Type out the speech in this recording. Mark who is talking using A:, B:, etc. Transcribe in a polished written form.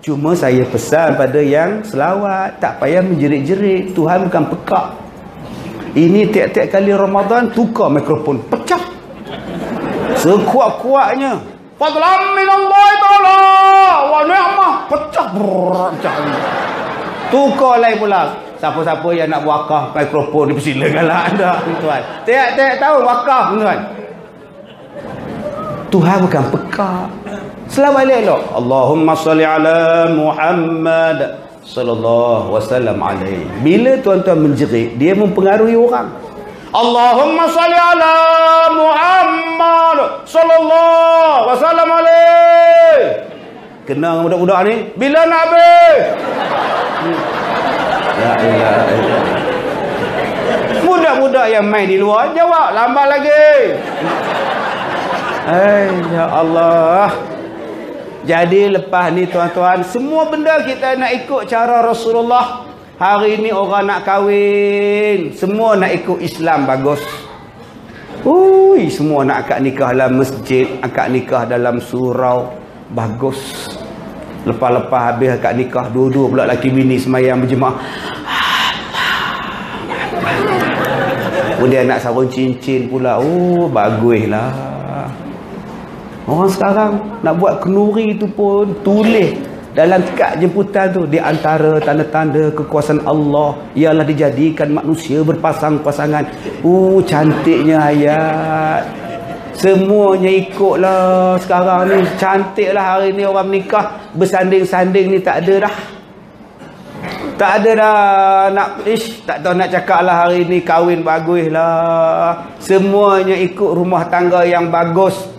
A: Cuma saya pesan pada yang selawat, tak payah menjerit-jerit. Tuhan bukan pekak. Ini tiap-tiap kali Ramadan tukar mikrofon, pecah sekuat-kuatnya. Fadlan minallahi ta'ala wa ni'mah, pecah. Tukar lain pula. Siapa-siapa yang nak wakaf mikrofon dipersilakanlah anda, tuan. Tiap-tiap tahun wakaf, tuan. Tuhan bukan pekak. Selawat elok. Allahumma salli ala Muhammad sallallahu wasallam alaihi. Bila tuan-tuan menjerit, dia mempengaruhi orang. Allahumma salli ala Muhammad sallallahu wasallam alaihi. Kena budak-budak ni, bila nak habis? Ya Allah. Budak-budak yang main di luar jawab lambat lagi. Ya Allah. Jadi lepas ni tuan-tuan, semua benda kita nak ikut cara Rasulullah. Hari ni orang nak kahwin, semua nak ikut Islam, bagus. Ui, semua nak akad nikah dalam masjid, akad nikah dalam surau, bagus. Lepas-lepas habis akad nikah, dua-dua pula laki bini semayang berjemaah. Kemudian nak sarung cincin pula. Oh, baguslah. Orang sekarang nak buat kenduri tu pun tulis dalam kad jemputan tu, di antara tanda-tanda kekuasaan Allah ialah dijadikan manusia berpasang-pasangan. Cantiknya ayat. Semuanya ikutlah sekarang ni. Cantiklah hari ni orang menikah. Bersanding-sanding ni tak ada dah. Tak ada dah tak tahu nak cakap lah hari ni kahwin bagus lah. Semuanya ikut rumah tangga yang bagus.